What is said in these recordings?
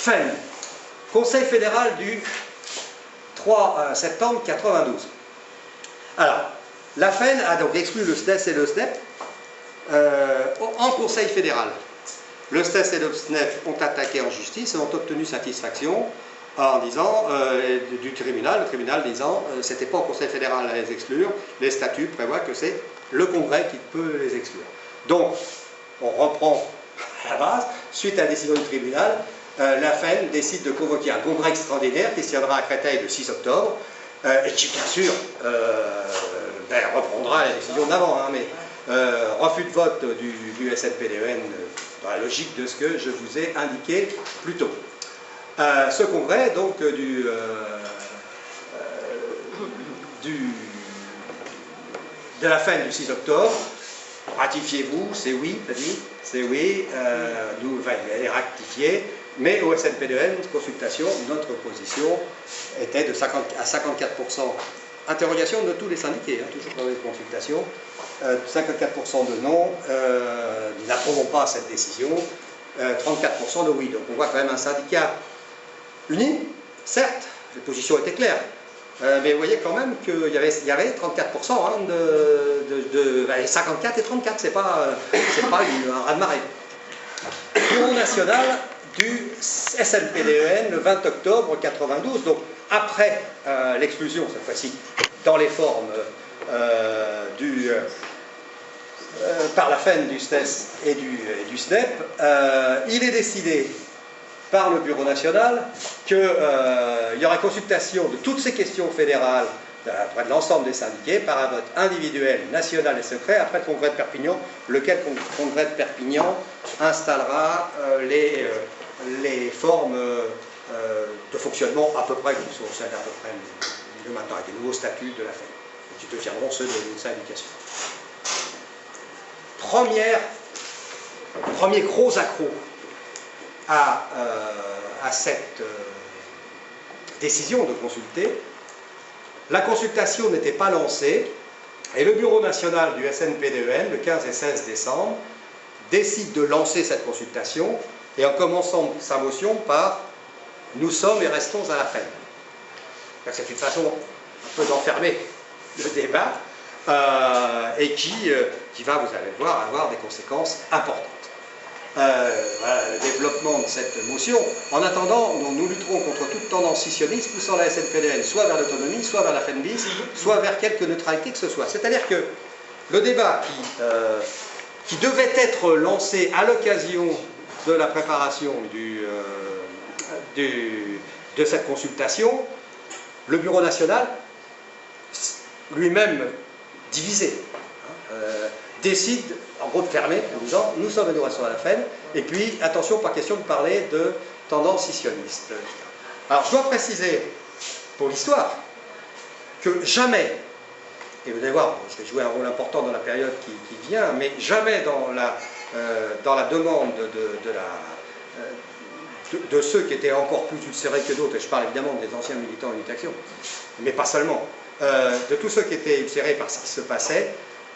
FEN, Conseil fédéral du 3 septembre 92. Alors, la FEN a donc exclu le SNES et le SNEP en Conseil fédéral. Le SNES et le SNEP ont attaqué en justice et ont obtenu satisfaction en disant, du tribunal, le tribunal disant c'était pas au Conseil fédéral à les exclure, les statuts prévoient que c'est le Congrès qui peut les exclure. Donc, on reprend à la base, suite à la décision du tribunal, la FEN décide de convoquer un congrès extraordinaire qui se tiendra à Créteil le 6 octobre et qui, bien sûr, reprendra la décision d'avant, hein, mais refus de vote du SNPDEN dans la logique de ce que je vous ai indiqué plus tôt. Ce congrès, donc, de la FEN du 6 octobre, ratifiez-vous, c'est oui, c'est oui, elle est ratifiée, mais au SNPDEN, consultation, notre position était de 50 à 54%, interrogation de tous les syndiqués, hein, toujours dans les consultations, 54% de non, nous n'approuvons pas cette décision, 34% de oui. Donc on voit quand même un syndicat uni, certes, les positions étaient claires, mais vous voyez quand même qu'il y avait 34%, hein, 54 et 34, c'est pas un raz-de-marée. Bureau national du SNPDEN le 20 octobre 92, donc après l'exclusion, cette fois-ci, dans les formes par la FEN du SNES et du SNEP, il est décidé par le Bureau national qu'il y aura consultation de toutes ces questions fédérales auprès de l'ensemble des syndiqués par un vote individuel, national et secret après le congrès de Perpignan, lequel congrès de Perpignan installera les formes de fonctionnement à peu près qui sont celles à peu près de maintenant, avec les nouveaux statuts de la FEN, qui deviendront ceux d'une syndication. Premier gros accroc à cette décision de consulter, la consultation n'était pas lancée et le Bureau national du SNPDEN, le 15 et 16 décembre, décide de lancer cette consultation et en commençant sa motion par « Nous sommes et restons à la FEN ». C'est une façon un peu d'enfermer le débat et qui va, vous allez le voir, avoir des conséquences importantes. Voilà, le développement de cette motion. En attendant, nous lutterons contre toute tendance scissionniste poussant la SNPDEN soit vers l'autonomie, soit vers la FENBIS, soit vers quelque neutralité que ce soit. C'est-à-dire que le débat qui devait être lancé à l'occasion de la préparation de cette consultation, le Bureau national, lui-même divisé, décide en gros de fermer en disant nous sommes et nous restons à la FEN, et puis attention, pas question de parler de tendance scissionniste. Alors je dois préciser pour l'histoire que jamais, et vous allez voir, je vais jouer un rôle important dans la période qui vient, mais jamais dans la demande de ceux qui étaient encore plus ulcérés que d'autres, et je parle évidemment des anciens militants Unité Action, mais pas seulement, de tous ceux qui étaient ulcérés par ce qui se passait,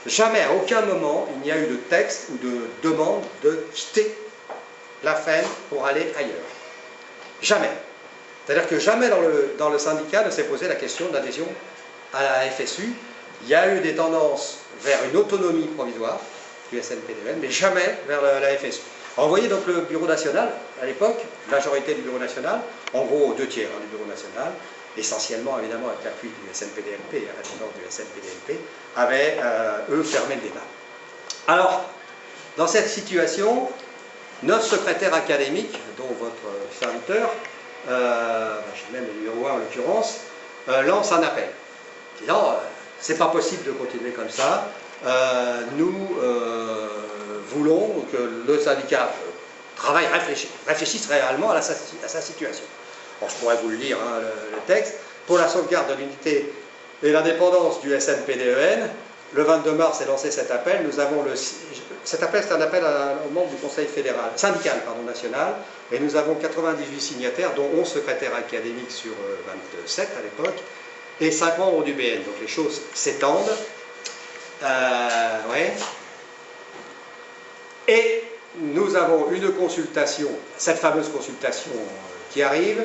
jamais, à aucun moment, il n'y a eu de texte ou de demande de quitter la FEN pour aller ailleurs. Jamais. C'est-à-dire que jamais dans le syndicat ne s'est posé la question d'adhésion à la FSU. Il y a eu des tendances vers une autonomie provisoire du SNPDEN, mais jamais vers la FSU. Alors, vous voyez donc le Bureau national, à l'époque, la majorité du Bureau national, en gros 2 tiers du Bureau national, essentiellement évidemment avec l'appui du SNPDMP, à la demande du SNPDMP, avaient, eux, fermé le débat. Alors, dans cette situation, notre secrétaire académique, dont votre serviteur, j'ai même le numéro 1 en l'occurrence, lance un appel, disant c'est pas possible de continuer comme ça, nous voulons que le syndicat travaille, réfléchisse réellement à sa situation. Bon, je pourrais vous le lire, hein, le texte. Pour la sauvegarde de l'unité et l'indépendance du SNPDEN, le 22 mars est lancé cet appel. Nous avons cet appel, c'est un appel aux membres du Conseil syndical national, et nous avons 98 signataires, dont 11 secrétaires académiques sur 27 à l'époque, et 5 membres du BN. Donc les choses s'étendent. Ouais. Et nous nous avons une consultation, cette fameuse consultation qui arrive,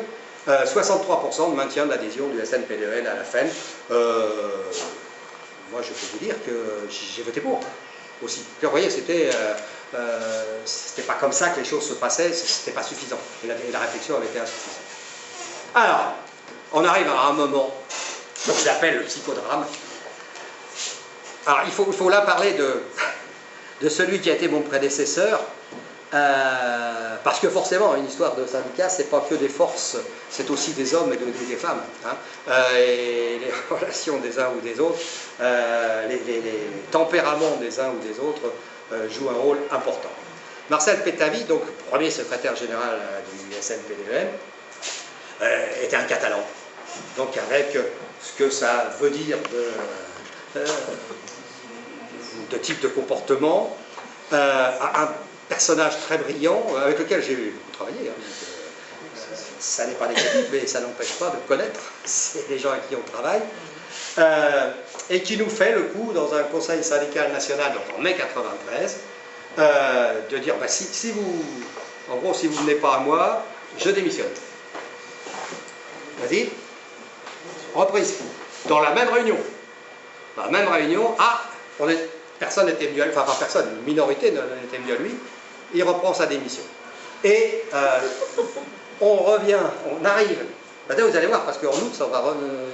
63% de maintien de l'adhésion du SNPDEN à la FEN. Moi, je peux vous dire que j'ai voté pour aussi. Vous voyez, c'était pas comme ça que les choses se passaient, c'était pas suffisant. Et la réflexion avait été insuffisante. Alors, on arrive à un moment, donc je l'appelle le psychodrame. Alors, il faut là parler de celui qui a été mon prédécesseur, parce que forcément, une histoire de syndicat, c'est pas que des forces, c'est aussi des hommes et des femmes. Hein, et les relations des uns ou des autres, les tempéraments des uns ou des autres jouent un rôle important. Marcel Pétavy, donc premier secrétaire général du SNPDEN, était un Catalan. Donc avec ce que ça veut dire de type de comportement, un personnage très brillant avec lequel j'ai beaucoup travaillé. Hein, ça n'est pas négatif, mais ça n'empêche pas de connaître les gens avec qui on travaille. Et qui nous fait le coup dans un conseil syndical national, donc en mai 93, de dire bah, si vous ne venez pas à moi, je démissionne. Vas-y, reprise. Dans la même réunion, personne n'était venu à lui, enfin pas personne, une minorité n'était venue à lui, il reprend sa démission. Et on revient, on arrive, maintenant vous allez voir, parce qu'en août,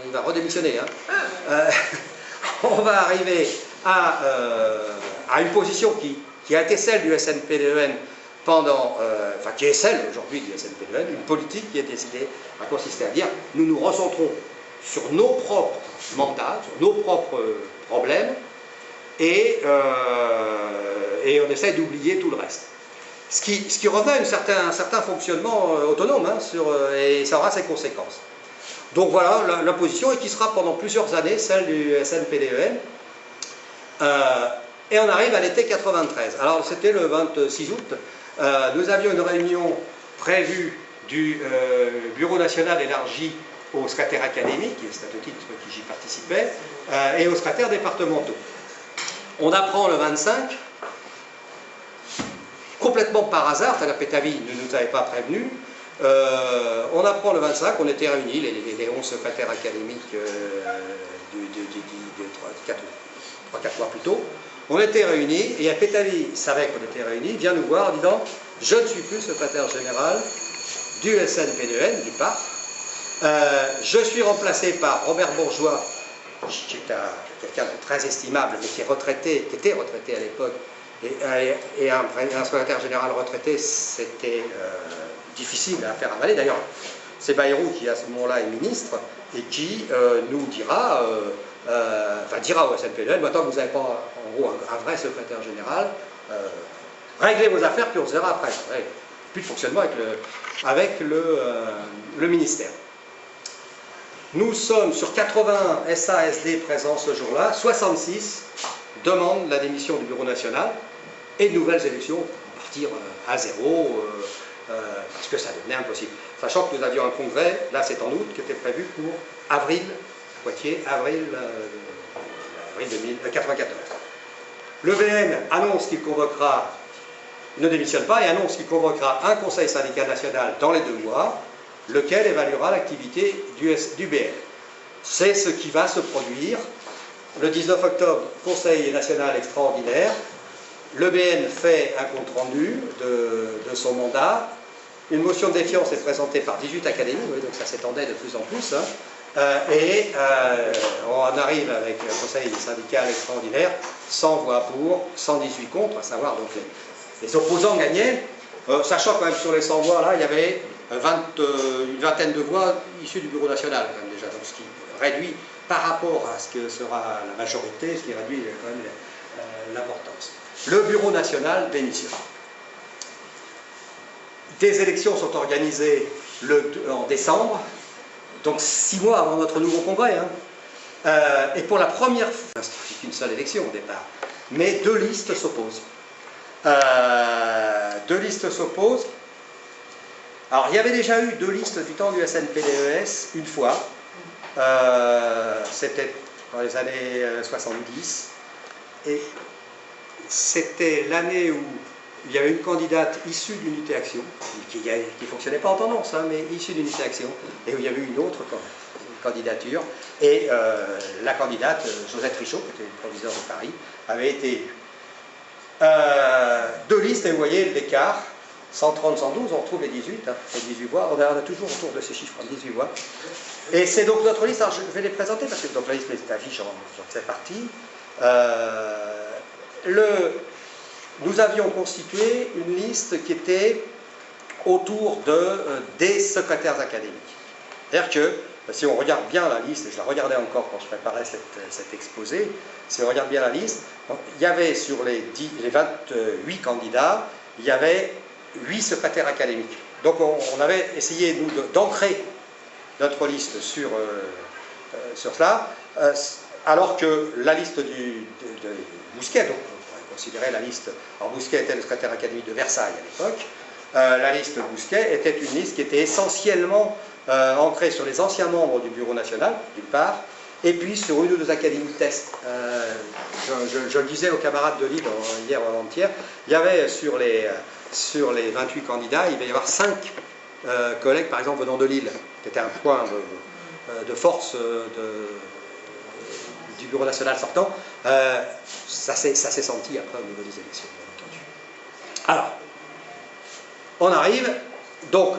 il va redémissionner. Hein. On va arriver à une position qui a été celle du SNPDEN pendant, enfin qui est celle aujourd'hui du SNPDEN, une politique qui est décidée à consister à dire nous nous recentrons sur nos propres mandats, sur nos propres problèmes, et on essaie d'oublier tout le reste. Ce qui revenait à un certain fonctionnement autonome, hein, et ça aura ses conséquences. Donc voilà la position, et qui sera pendant plusieurs années celle du SNPDEN. Et on arrive à l'été 93. Alors c'était le 26 août, nous avions une réunion prévue du Bureau national élargi aux secrétaires académiques, c'est à titre qui j'y participais, et aux secrétaires départementaux. On apprend le 25, complètement par hasard, la Pétavy ne nous avait pas prévenus, on apprend le 25, on était réunis, les 11 secrétaires académiques de 3-4 mois plus tôt, on était réunis, et Pétavy savait qu'on était réunis, vient nous voir en disant « Je ne suis plus secrétaire général du SNPDEN, du PAF, je suis remplacé par Robert Bourgeois, qui est quelqu'un de très estimable, mais qui était retraité à l'époque, et un secrétaire général retraité, c'était difficile à faire avaler. D'ailleurs, c'est Bayrou qui à ce moment-là est ministre, et qui nous dira, dira au SNPDEN, maintenant que vous n'avez pas en gros un vrai secrétaire général, réglez vos affaires, puis on se verra après. Ouais, plus de fonctionnement avec le ministère. Nous sommes sur 80 SASD présents ce jour-là, 66 demandent la démission du Bureau national et de nouvelles élections pour partir à zéro, parce que ça devenait impossible. Sachant que nous avions un congrès, là c'est en août, qui était prévu pour avril, Poitiers, avril 1994. Le VN annonce qu'il convoquera, ne démissionne pas, et annonce qu'il convoquera un conseil syndical national dans les 2 mois, lequel évaluera l'activité du BN. C'est ce qui va se produire. Le 19 octobre, Conseil national extraordinaire, le BN fait un compte-rendu de son mandat, une motion de défiance est présentée par 18 académies, donc ça s'étendait de plus en plus, hein, on arrive avec un Conseil syndical extraordinaire, 100 voix pour, 118 contre, à savoir donc les opposants gagnaient, sachant quand même sur les 100 voix, là, il y avait une vingtaine de voix issues du Bureau national, quand même, déjà, donc ce qui réduit par rapport à ce que sera la majorité, ce qui réduit quand même l'importance. Le Bureau national démissionne. Des élections sont organisées en décembre, donc 6 mois avant notre nouveau congrès, hein. Et pour la première fois, c'est qu'une seule élection au départ, mais 2 listes s'opposent. 2 listes s'opposent. Alors, il y avait déjà eu 2 listes du temps du SNPDES, une fois. C'était dans les années 70. Et c'était l'année où il y avait une candidate issue d'Unité Action, qui ne fonctionnait pas en tendance, hein, mais issue d'Unité Action, et où il y avait une autre candidature, et la candidate, Josette Richaud, qui était le proviseur de Paris, avait été élue. Deux listes, et vous voyez l'écart, 130, 112, on retrouve les 18, hein, les 18 voix, on a toujours autour de ces chiffres, 18 voix. Et c'est donc notre liste, alors je vais les présenter, parce que donc la liste des affiches, j'en fais partie. Nous avions constitué une liste qui était autour des secrétaires académiques. C'est-à-dire que, si on regarde bien la liste, et je la regardais encore quand je préparais cet exposé, si on regarde bien la liste, il y avait sur les 28 candidats, il y avait 8 secrétaires académiques. Donc on avait essayé, nous, d'ancrer notre liste sur cela, alors que la liste de Bousquet, donc on pourrait considérer la liste, alors Bousquet était le secrétaire académique de Versailles à l'époque, la liste Bousquet était une liste qui était essentiellement ancrée sur les anciens membres du Bureau national, d'une part, et puis sur une ou deux académies test. Je le disais aux camarades de Lille hier ou avant-hier, il y avait sur les 28 candidats, il va y avoir 5 collègues, par exemple, venant de Lille, qui était un point de force du Bureau national sortant. Ça s'est senti après au niveau des élections, bien entendu. Alors, on arrive, donc,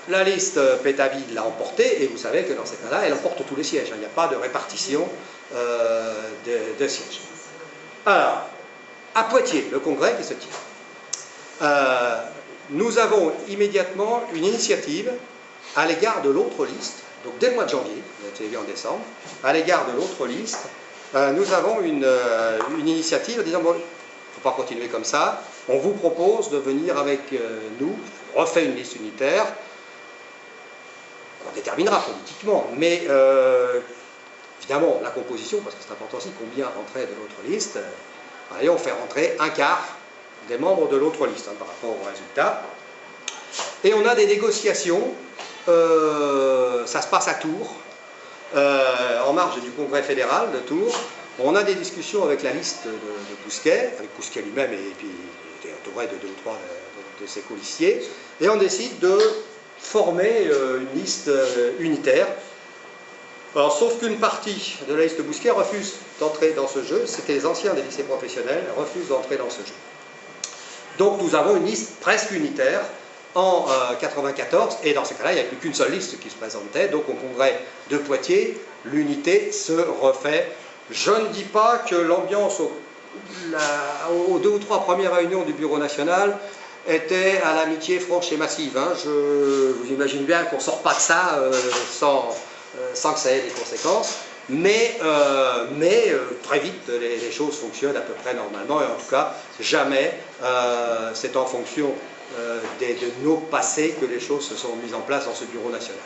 la liste Pétaville l'a emporté, et vous savez que dans ces cas-là, elle emporte tous les sièges. Il n'y a pas de répartition de sièges. Alors, à Poitiers, le congrès qui se tient. Nous avons immédiatement une initiative à l'égard de l'autre liste, donc dès le mois de janvier, vous avez été élu en décembre, à l'égard de l'autre liste, nous avons une initiative en disant, bon, il ne faut pas continuer comme ça, on vous propose de venir avec nous, on refait une liste unitaire, on déterminera politiquement, mais évidemment la composition, parce que c'est important aussi combien rentrait de l'autre liste, et on fait rentrer un quart des membres de l'autre liste, hein, par rapport au résultat. Et on a des négociations, ça se passe à Tours, en marge du congrès fédéral de Tours. On a des discussions avec la liste de Bousquet, avec Bousquet lui-même, et puis il était entouré de 2 ou 3 de ses colistiers, et on décide de former une liste unitaire. Alors, sauf qu'une partie de la liste Bousquet refuse d'entrer dans ce jeu, c'était les anciens des lycées professionnels, refusent d'entrer dans ce jeu. Donc nous avons une liste presque unitaire en 94, et dans ce cas-là, il n'y a plus qu'une seule liste qui se présentait, donc au congrès de Poitiers, l'unité se refait. Je ne dis pas que l'ambiance aux 2 ou 3 premières réunions du Bureau national était à l'amitié franche et massive. Hein. Vous imaginez bien qu'on ne sort pas de ça sans que ça ait des conséquences. Mais très vite, les choses fonctionnent à peu près normalement, et en tout cas, jamais c'est en fonction de nos passés que les choses se sont mises en place dans ce Bureau national.